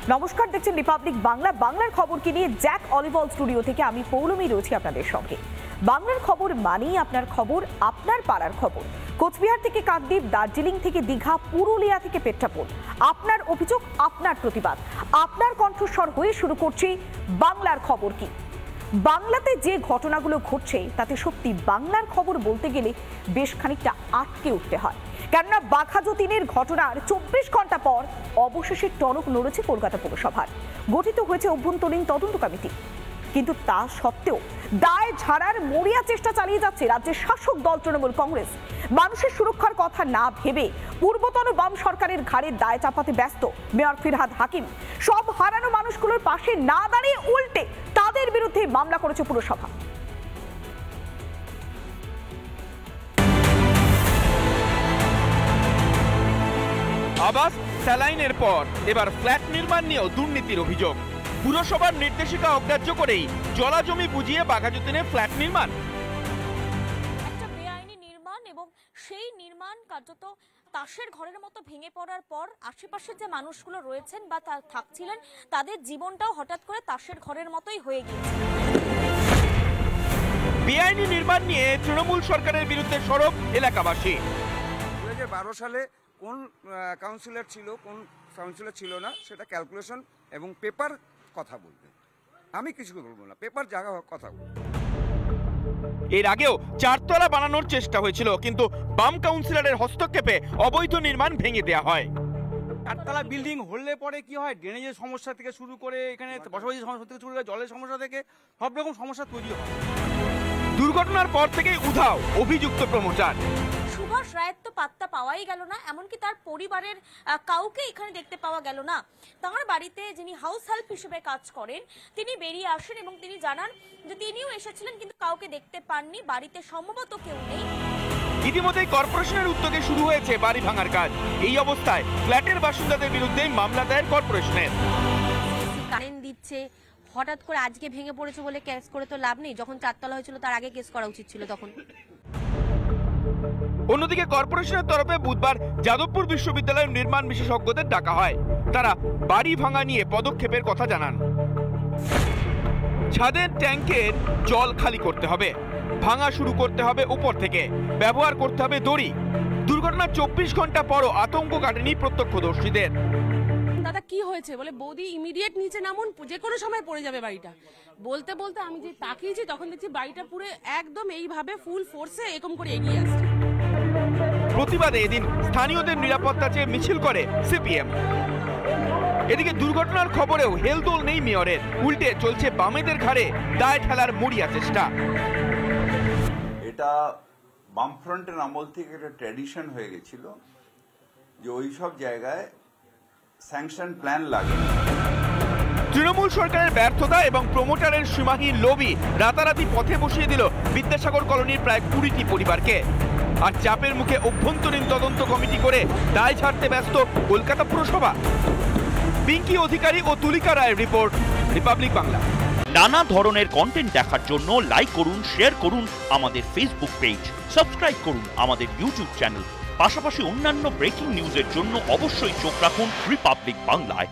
নমস্কার, দেখছেন রিপাবলিক বাংলা। বাংলার খবরকে নিয়ে জ্যাক অলিভল স্টুডিও থেকে আমি পৌলমী রয়েছি আপনাদের সঙ্গে। বাংলার খবর মানেই আপনার খবর, আপনার পাড়ার খবর। কোচবিহার থেকে কাকদ্বীপ, দার্জিলিং থেকে দীঘা, পুরুলিয়া থেকে পেট্রাপোল, আপনার অভিযোগ, আপনার প্রতিবাদ, আপনার কণ্ঠস্বর হয়ে শুরু করছি বাংলার খবর কি। বাংলাতে যে ঘটনাগুলো ঘটছে তাতে সত্যি বাংলার খবর বলতে গেলে বেশ খানিকটা আটকে উঠতে হয়। কেননা বাঘা যতীনের ঘটনার 24 ঘন্টা পর অবশেষে টনক নড়েছে কলকাতা পৌরসভার। গঠিত হয়েছে অভ্যন্তরীণ তদন্ত কমিটি, কিন্তু তা সত্ত্বেও দায় ঝাড়ার মরিয়া চেষ্টা চালিয়ে যাচ্ছে রাজ্যের শাসক দল তৃণমূল কংগ্রেস। মানুষের সুরক্ষার কথা না ভেবে পূর্বতন বাম সরকারের ঘাড়ে দায় চাপাতে ব্যস্ত মেয়র ফিরহাদ হাকিম। সব হারানো মানুষগুলোর পাশে না দাঁড়িয়ে উল্টে তাদের বিরুদ্ধে মামলা করেছে পুরসভা। আবাস স্যালাইনের পর এবার ফ্ল্যাট নির্মাণ নিয়েও দুর্নীতির অভিযোগ। পুরসভার নির্দেশিকা অগ্রাহ্য করেই জলা জমি বুঝিয়ে বাঘা যতীনে ফ্ল্যাট নির্মাণ। একটা বেআইনি নির্মাণ এবং সেই নির্মাণ কার্যত তাসের ঘরের মতো ভেঙে পড়ার পর আশেপাশের যে মানুষগুলো রয়েছেন বা থাকছিলেন তাদের জীবনটাও হঠাৎ করে তাসের ঘরের মতোই হয়ে গিয়েছে। বেআইনি নির্মাণ নিয়ে তৃণমূল সরকারের বিরুদ্ধে সরব এলাকাবাসী। 2012 সালে কোন কাউন্সিলর ছিল, কোন কাউন্সিলর ছিল না, সেটা ক্যালকুলেশন এবং পেপার কথা বলবে। আমি কিছু বলবো না, পেপার জায়গা কথা বলবো। এর আগেও 4 তলা বানানোর চেষ্টা হয়েছিল, কিন্তু বাম কাউন্সিলরের হস্তক্ষেপে অবৈধ নির্মাণ ভেঙে দেওয়া হয়। 4 তলা বিল্ডিং হলে পরে কি হয়, ড্রেনেজের সমস্যা থেকে শুরু করে এখানে বসবাসী সমস্যা থেকে শুরু করে জলের সমস্যা থেকে সব রকম সমস্যা তৈরি হয়। দুর্ঘটনার পর থেকেই উধাও অভিযুক্ত প্রমোটার। সুভাষ রায়ের তো পাত্তা পাওয়াই গেল না, এমনকি তার পরিবারের কাউকে এখানে দেখতে পাওয়া গেল না। তার বাড়িতে যিনি হাউস হেল্প হিসেবে কাজ করেন তিনি বেরিয়ে আসেন এবং তিনি জানান যে তিনিও এসেছিলেন কিন্তু কাউকে দেখতে পাননি, বাড়িতে সম্ভবত কেউ নেই। ইতিমধ্যেই কর্পোরেশনের উদ্যোগে শুরু হয়েছে বাড়ি ভাঙার কাজ। এই অবস্থায় ফ্ল্যাটের বাসিন্দাদের বিরুদ্ধে মামলা দায়ের কর্পোরেশনের। কারেন্ট দিচ্ছে, হঠাৎ করে আজকে ভেঙে পড়েছে বলে কেস করে তো লাভ নেই। যখন 4 তলা হয়েছিল তার আগে কেস করা উচিত ছিল তখন। অন্যদিকে কর্পোরেশনের তরফে বুধবার যাদবপুর বিশ্ববিদ্যালয়ের নির্মাণ বিশেষজ্ঞদের ডাকা হয়। তারা বাড়ি ভাঙা নিয়ে পদক্ষেপের কথা জানান। ছাদের ট্যাঙ্কের জল খালি করতে হবে, ভাঙা শুরু করতে হবে উপর থেকে, ব্যবহার করতে হবে দড়ি। দুর্ঘটনার 24 ঘন্টা পরও আতঙ্ক কাটেনি প্রত্যক্ষদর্শীদের। দাদা কি হয়েছে বলে, বৌদি ইমিডিয়েট নিচে নামুন, যে কোনো সময় পড়ে যাবে বাড়িটা। বলতে বলতে আমি যে তাকিয়েছি তখন দেখছি বাড়িটা পুরো একদম এইভাবে ফুল ফোর্সে এরকম করে এগিয়ে আসছে। প্রতিবাদে এদিন স্থানীয়দের নিরাপত্তা চেয়ে মিছিল করে সিপিএম। এদিকে দুর্ঘটনার খবরেও হেলদোল নেই মেয়রের, উল্টে চলছে বামেদের ঘাড়ে দায় ঠেলার মরিয়া চেষ্টা। এটা বামফ্রন্টের আমল থেকে একটা ট্র্যাডিশন হয়ে গেছিল যে ওই সব জায়গায় স্যাংশন প্ল্যান লাগে। তৃণমূল সরকারের ব্যর্থতা এবং প্রমোটারের সীমাহীন লোভই রাতারাতি পথে বসিয়ে দিল বিদ্যাসাগর কলোনির প্রায় 20টি পরিবারকে। আর চাপের মুখে অভ্যন্তরীণ তদন্ত কমিটি করে দায় ছাড়তে ব্যস্ত কলকাতা পুরসভা। পিঙ্কি অধিকারী ও তুলিকা রায়ের রিপোর্ট, রিপাবলিক বাংলা। নানা ধরনের কন্টেন্ট দেখার জন্য লাইক করুন, শেয়ার করুন আমাদের ফেসবুক পেজ, সাবস্ক্রাইব করুন আমাদের ইউটিউব চ্যানেল। পাশাপাশি অন্যান্য ব্রেকিং নিউজের জন্য অবশ্যই চোখ রাখুন রিপাবলিক বাংলায়।